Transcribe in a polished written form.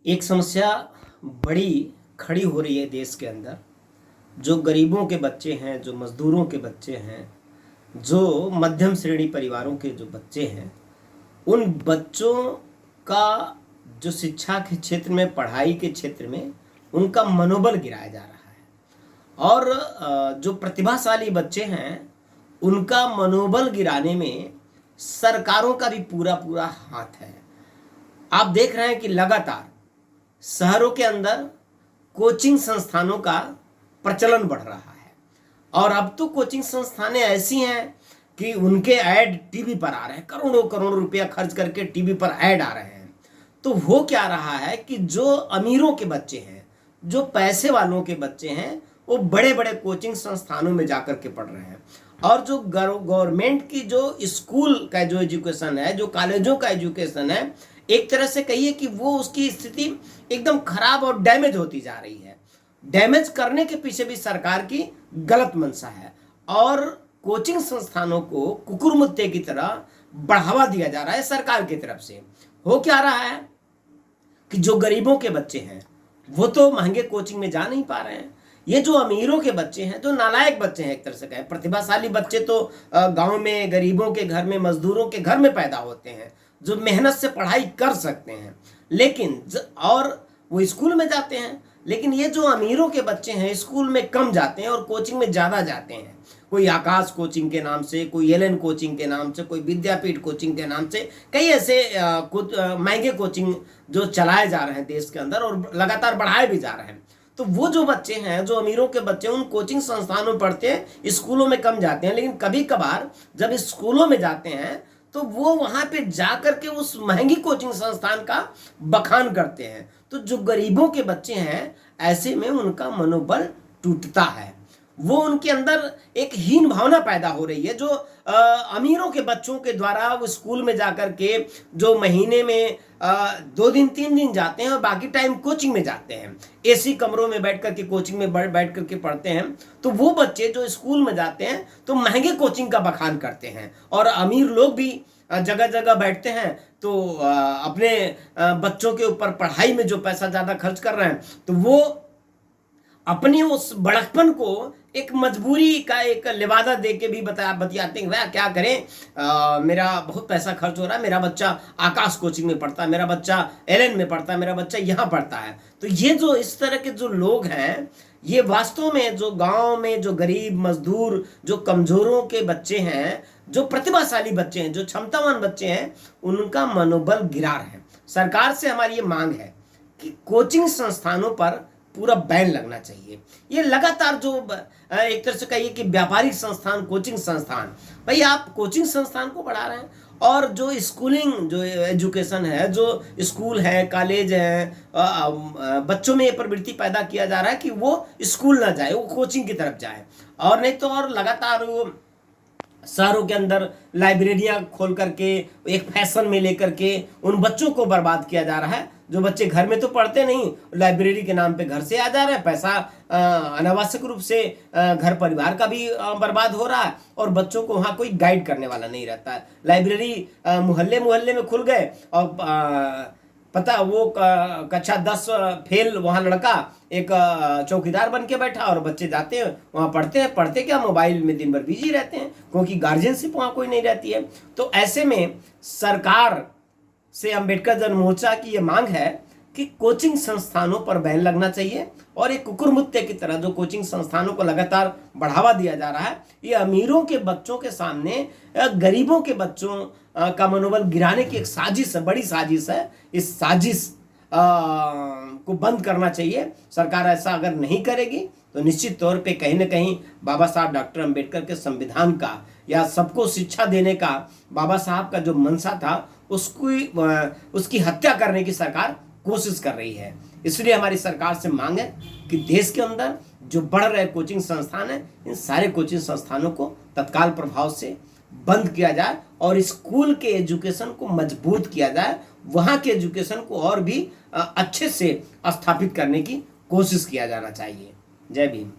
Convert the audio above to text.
एक समस्या बड़ी खड़ी हो रही है देश के अंदर। जो गरीबों के बच्चे हैं, जो मजदूरों के बच्चे हैं, जो मध्यम श्रेणी परिवारों के जो बच्चे हैं, उन बच्चों का जो शिक्षा के क्षेत्र में, पढ़ाई के क्षेत्र में उनका मनोबल गिराया जा रहा है। और जो प्रतिभाशाली बच्चे हैं उनका मनोबल गिराने में सरकारों का भी पूरा पूरा हाथ है। आप देख रहे हैं कि लगातार शहरों के अंदर कोचिंग संस्थानों का प्रचलन बढ़ रहा है। और अब तो कोचिंग संस्थानें ऐसी हैं कि उनके ऐड टीवी पर आ रहे हैं, करोड़ों करोड़ों रुपया खर्च करके टीवी पर ऐड आ रहे हैं। तो हो क्या रहा है कि जो अमीरों के बच्चे हैं, जो पैसे वालों के बच्चे हैं, वो बड़े बड़े कोचिंग संस्थानों में जाकर के पढ़ रहे हैं। और जो गवर्नमेंट की जो स्कूल का जो एजुकेशन है, जो कॉलेजों का एजुकेशन है, एक तरह से कहिए कि वो उसकी स्थिति एकदम खराब और डैमेज होती जा रही है। डैमेज करने के पीछे भी सरकार की गलत मंशा है और कोचिंग संस्थानों को कुकुरमुत्ते की तरह बढ़ावा दिया जा रहा है सरकार की तरफ से। हो क्या रहा है कि जो गरीबों के बच्चे हैं वो तो महंगे कोचिंग में जा नहीं पा रहे हैं। ये जो अमीरों के बच्चे हैं, जो नालायक बच्चे हैं, एक तरह से कहें प्रतिभाशाली बच्चे तो गांव में, गरीबों के घर में, मजदूरों के घर में पैदा होते हैं, जो मेहनत से पढ़ाई कर सकते हैं, लेकिन और वो स्कूल में जाते हैं। लेकिन ये जो अमीरों के बच्चे हैं स्कूल में कम जाते हैं और कोचिंग में ज़्यादा जाते हैं। कोई आकाश कोचिंग के नाम से, कोई एलन कोचिंग के नाम से, कोई विद्यापीठ कोचिंग के नाम से कई ऐसे महंगे कोचिंग जो चलाए जा रहे हैं देश के अंदर और लगातार बढ़ाए भी जा रहे हैं। तो वो जो बच्चे हैं, जो अमीरों के बच्चे उन कोचिंग संस्थानों में पढ़ते हैं, स्कूलों में कम जाते हैं, लेकिन कभी कभार जब स्कूलों में जाते हैं तो वो वहाँ पे जाकर के उस महंगी कोचिंग संस्थान का बखान करते हैं। तो जो गरीबों के बच्चे हैं ऐसे में उनका मनोबल टूटता है। वो उनके अंदर एक हीन भावना पैदा हो रही है। जो अमीरों के बच्चों के द्वारा वो स्कूल में जाकर के जो महीने में 2 दिन 3 दिन जाते हैं और बाकी टाइम कोचिंग में जाते हैं, एसी कमरों में बैठ करके कोचिंग में बैठ करके पढ़ते हैं, तो वो बच्चे जो स्कूल में जाते हैं तो महंगे कोचिंग का बखान करते हैं। और अमीर लोग भी जगह जगह बैठते हैं तो अपने बच्चों के ऊपर पढ़ाई में जो पैसा ज़्यादा खर्च कर रहे हैं तो वो अपनी उस बड़कपन को एक मजबूरी का एक लिवादा दे के भी बतियाते हैं, भाई क्या करें, मेरा बहुत पैसा खर्च हो रहा है, मेरा बच्चा आकाश कोचिंग में पढ़ता है, मेरा बच्चा एलन में पढ़ता है, मेरा बच्चा यहाँ पढ़ता है। तो ये जो इस तरह के जो लोग हैं, ये वास्तव में जो गांव में जो गरीब मजदूर, जो कमजोरों के बच्चे हैं, जो प्रतिभाशाली बच्चे हैं, जो क्षमतावान बच्चे हैं, उनका मनोबल गिरा रहे हैं। सरकार से हमारी ये मांग है कि कोचिंग संस्थानों पर पूरा बैन लगना चाहिए। ये लगातार जो एक तरह से कहिए कि व्यापारिक संस्थान, कोचिंग संस्थान, भाई आप कोचिंग संस्थान को बढ़ा रहे हैं और जो स्कूलिंग जो एजुकेशन है, जो स्कूल है, कॉलेज है, बच्चों में ये प्रवृत्ति पैदा किया जा रहा है कि वो स्कूल ना जाए, वो कोचिंग की तरफ जाए। और नहीं तो और लगातार वो शहरों के अंदर लाइब्रेरियां खोल करके एक फैशन में लेकर के उन बच्चों को बर्बाद किया जा रहा है। जो बच्चे घर में तो पढ़ते नहीं, लाइब्रेरी के नाम पे घर से आ जा रहे हैं, पैसा अनावश्यक रूप से घर परिवार का भी बर्बाद हो रहा है और बच्चों को वहाँ कोई गाइड करने वाला नहीं रहता है। लाइब्रेरी मोहल्ले मोहल्ले में खुल गए और पता वो कक्षा 10 फेल वहाँ लड़का एक चौकीदार बन के बैठा और बच्चे जाते हैं वहाँ पढ़ते हैं। पढ़ते क्या, मोबाइल में दिन भर बिजी रहते हैं क्योंकि गार्जियनशिप वहाँ कोई नहीं रहती है। तो ऐसे में सरकार से अम्बेडकर जन मोर्चा की ये मांग है कि कोचिंग संस्थानों पर बैन लगना चाहिए और एक कुकुरमुत्ते की तरह जो कोचिंग संस्थानों को लगातार बढ़ावा दिया जा रहा है, ये अमीरों के बच्चों के सामने गरीबों के बच्चों का मनोबल गिराने की एक साजिश है, बड़ी साजिश है। इस साजिश को बंद करना चाहिए। सरकार ऐसा अगर नहीं करेगी तो निश्चित तौर पे कहीं ना कहीं बाबा साहब डॉक्टर अम्बेडकर के संविधान का या सबको शिक्षा देने का बाबा साहब का जो मंशा था उसकी हत्या करने की सरकार कोशिश कर रही है। इसलिए हमारी सरकार से मांग है कि देश के अंदर जो बढ़ रहे कोचिंग संस्थान हैं, इन सारे कोचिंग संस्थानों को तत्काल प्रभाव से बंद किया जाए और स्कूल के एजुकेशन को मजबूत किया जाए, वहाँ के एजुकेशन को और भी अच्छे से स्थापित करने की कोशिश किया जाना चाहिए। जय भीम।